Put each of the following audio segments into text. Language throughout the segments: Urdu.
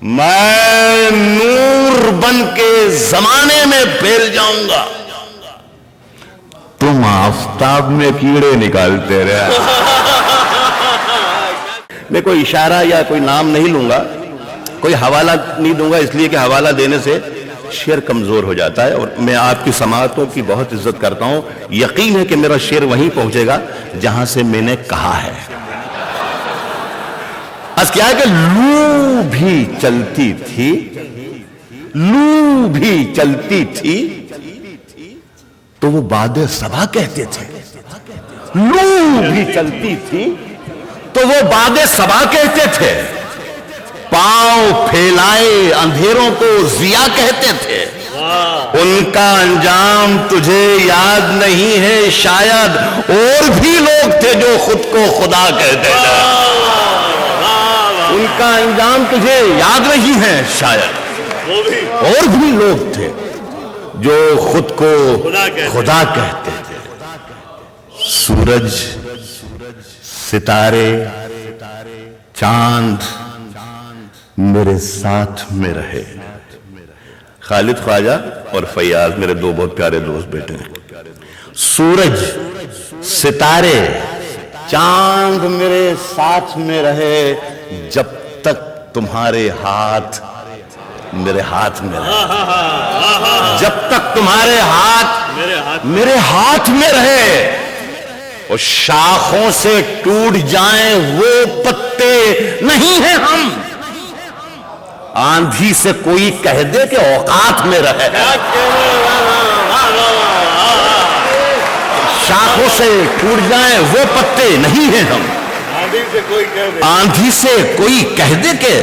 میں نور بن کے زمانے میں پھیل جاؤں گا، تم آفتاب میں کیڑے نکالتے رہے۔ میں کوئی اشارہ یا کوئی نام نہیں لوں گا، کوئی حوالہ نہیں دوں گا، اس لیے کہ حوالہ دینے سے شعر کمزور ہو جاتا ہے، اور میں آپ کی سماعتوں کی بہت عزت کرتا ہوں۔ یقین ہے کہ میرا شعر وہیں پہنچے گا جہاں سے میں نے کہا ہے۔ بس کیا ہے کہ لو بھی چلتی تھی، لو بھی چلتی تھی تو وہ باد صبا کہتے تھے، لو بھی چلتی تھی تو وہ باد صبا کہتے تھے، پاؤں پھیلائے اندھیروں کو ضیا کہتے تھے، ان کا انجام تجھے یاد نہیں ہے شاید، اور بھی لوگ تھے جو خود کو خدا کہتے تھے، ان کا انجام تجھے یاد نہیں ہے شاید، اور بھی لوگ تھے جو خود کو خدا کہتے تھے۔ سورج، ستارے، چاند میرے ساتھ میں رہے۔ خالد خواجہ اور فیاض میرے دو بہت پیارے دوست بیٹے ہیں۔ سورج، ستارے، چاند میرے ساتھ میں رہے جب تک تمہارے ہاتھ میرے ہاتھ میں رہے، جب تک تمہارے ہاتھ میرے ہاتھ میں رہے، اور شاخوں سے ٹوٹ جائیں وہ پتے نہیں ہیں ہم، آندھی سے کوئی کہہ دے کہ اوقات میں رہے، شاخوں سے ٹوٹ جائیں وہ پتے نہیں ہیں ہم، آندھی سے کوئی کہہ دے کہ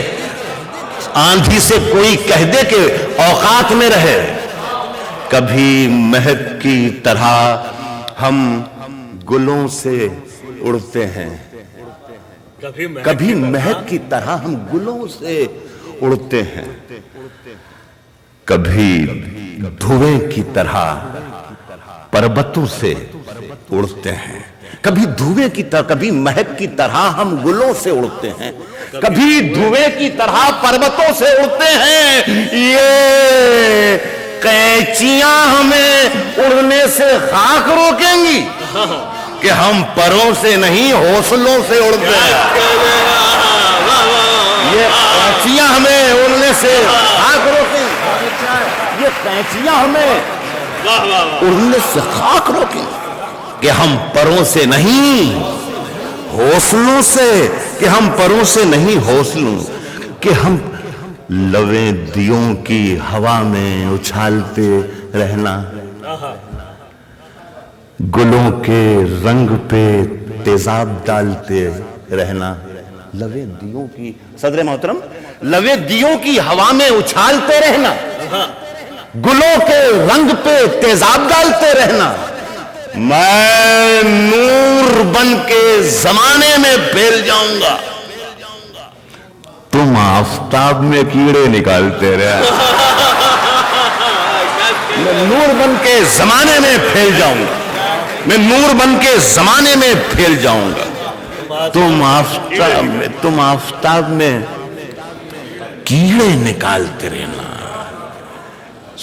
آندھی سے کوئی کہہ دے کہ اوقات میں رہے، کبھی مہک کی طرح ہم گلوں سے اڑتے ہیں، کبھی مہک کی طرح ہم گلوں سے اڑتے ہیں، کبھی دھویں کی طرح پربتوں سے اڑتے ہیں، کبھی دھویں کی طرح، کبھی مہک کی طرح ہم گلوں سے اڑتے ہیں، کبھی دھویں کی طرح پربتوں سے اڑتے ہیں، یہ قینچیاں ہمیں اڑنے سے خاک روکیں گی کہ ہم پروں سے نہیں حوصلوں سے اڑتے ہیں، یہ قینچیاں ہمیں اڑنے سے خاک روکیں گی، یہ قینچیاں ہمیں اڑنے سے خاک روکیں گی کہ ہم پروں سے نہیں حوصلوں سے، کہ ہم پروں سے نہیں حوصلوں، کہ ہم لویں دیوں کی ہوا میں اچھالتے رہنا، گلوں کے رنگ پہ تیزاب ڈالتے رہنا، لویں دیوں کی، صدر محترم، لویں دیوں کی ہوا میں اچھالتے رہنا، گلوں کے رنگ پہ تیزاب ڈالتے رہنا، میں نور بن کے زمانے میں پھیل جاؤں گا، تم آفتاب میں کیڑے نکالتے رہے، میں نور بن کے زمانے میں پھیل جاؤں گا، میں نور بن کے زمانے میں پھیل جاؤں گا، تم آفتاب میں کیڑے نکالتے رہنا۔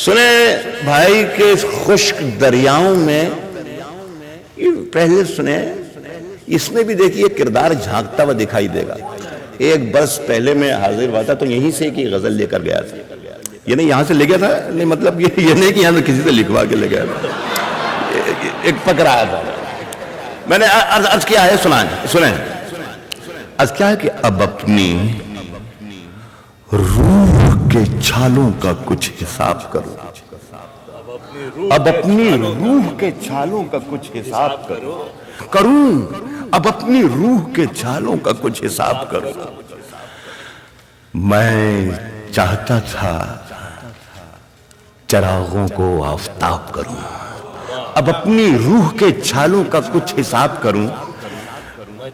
سنیں بھائی کہ خشک دریاؤں میں، پہلے سنیں، اس میں بھی دیکھیے کردار جھانکتا ہوا دکھائی دے گا۔ ایک برس پہلے میں حاضر ہوا تھا تو یہیں سے کی غزل لے کر گیا تھا، یہ نہیں یہاں سے لے گیا تھا، نہیں مطلب یہ نہیں کہ یہاں سے کسی سے لکھوا کے لے گیا تھا، ایک پکڑا آیا تھا، میں نے عرض کیا ہے، سنیں عرض کیا ہے کہ اب اپنی روح کے چھالوں کا کچھ حساب کرو، اب اپنی روح کے چھالوں کا کچھ حساب کروں، اب اپنی روح کے چھالوں کا کچھ حساب کرو، میں چاہتا تھا چراغوں کو آفتاب کروں، اب اپنی روح کے چھالوں کا کچھ حساب کروں۔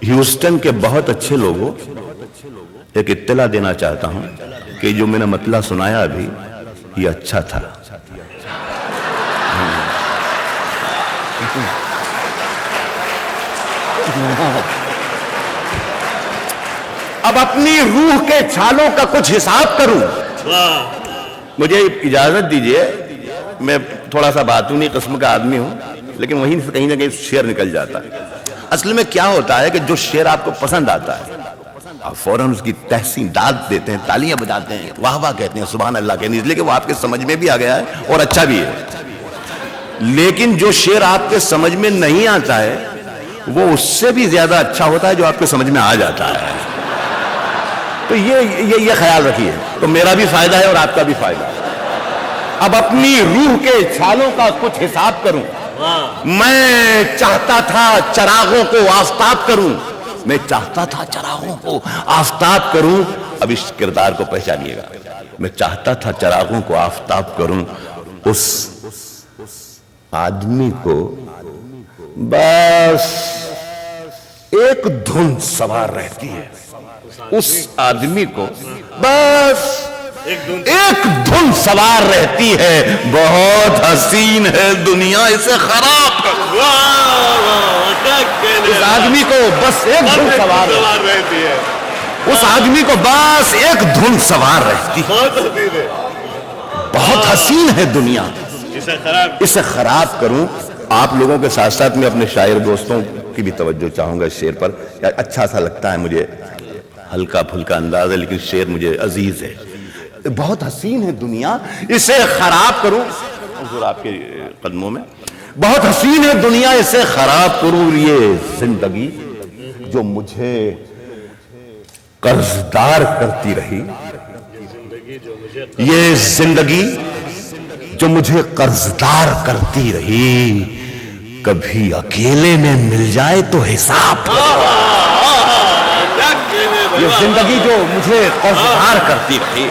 ہیوسٹن کے بہت اچھے لوگوں ایک اطلاع دینا چاہتا ہوں کہ جو میں نے مطلع سنایا ابھی یہ اچھا تھا، اب اپنی روح کے چھالوں کا کچھ حساب کروں. مجھے اجازت دیجئے, میں تھوڑا سا باتونی قسم کا آدمی ہوں, لیکن وہیں سے کہیں نہ کہیں شعر نکل جاتا ہے. اصل میں کیا ہوتا ہے کہ جو شعر آپ کو پسند آتا ہے آپ فوراً اس کی تحسین داد دیتے ہیں, تالیاں بجاتے ہیں, واہ واہ کہتے ہیں, سبحان اللہ کہتے ہیں, اس لیے کہ وہ آپ کے سمجھ میں بھی آ گیا ہے اور اچھا بھی ہے. لیکن جو شعر آپ کے سمجھ میں نہیں آتا ہے وہ اس سے بھی زیادہ اچھا ہوتا ہے جو آپ کے سمجھ میں آ جاتا ہے. تو یہ خیال رکھیے, تو میرا بھی فائدہ ہے اور آپ کا بھی فائدہ ہے. اب اپنی روح کے چھالوں کا کچھ حساب کروں. میں چاہتا تھا چراغوں کو آفتاب کروں, میں چاہتا تھا چراغوں کو آفتاب کروں. اب اس کردار کو پہچانیے گا. میں چاہتا تھا چراغوں کو آفتاب کروں. اس آدمی کو بس ایک دھن سوار رہتی ہے. اس آدمی کو بس ایک دھن سوار رہتی ہے. بہت حسین ہے دنیا, اسے خراب کر. اس آدمی کو بس ایک دھن سوار رہتی ہے. اس آدمی کو بس ایک دھن سوار رہتی ہے. بہت حسین ہے دنیا, اسے خراب کروں. آپ لوگوں کے ساتھ ساتھ میں اپنے شاعر دوستوں کی بھی توجہ چاہوں گا اس شعر پر. اچھا سا لگتا ہے مجھے, ہلکا پھلکا انداز ہے, لیکن شعر مجھے عزیز ہے. بہت حسین ہے دنیا, اسے خراب کروں. حضور آپ کے قدموں میں. بہت حسین ہے دنیا, اسے خراب کروں. یہ زندگی جو مجھے قرضدار کرتی رہی, یہ زندگی جو مجھے قرضدار کرتی رہی, کبھی اکیلے میں مل جائے تو حساب. یہ زندگی جو مجھے قرضدار کرتی رہی,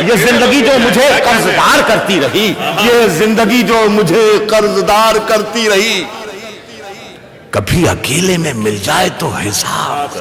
یہ زندگی جو مجھے قرضدار کرتی رہی, یہ زندگی جو مجھے قرضدار کرتی رہی, کبھی اکیلے میں مل جائے تو حساب.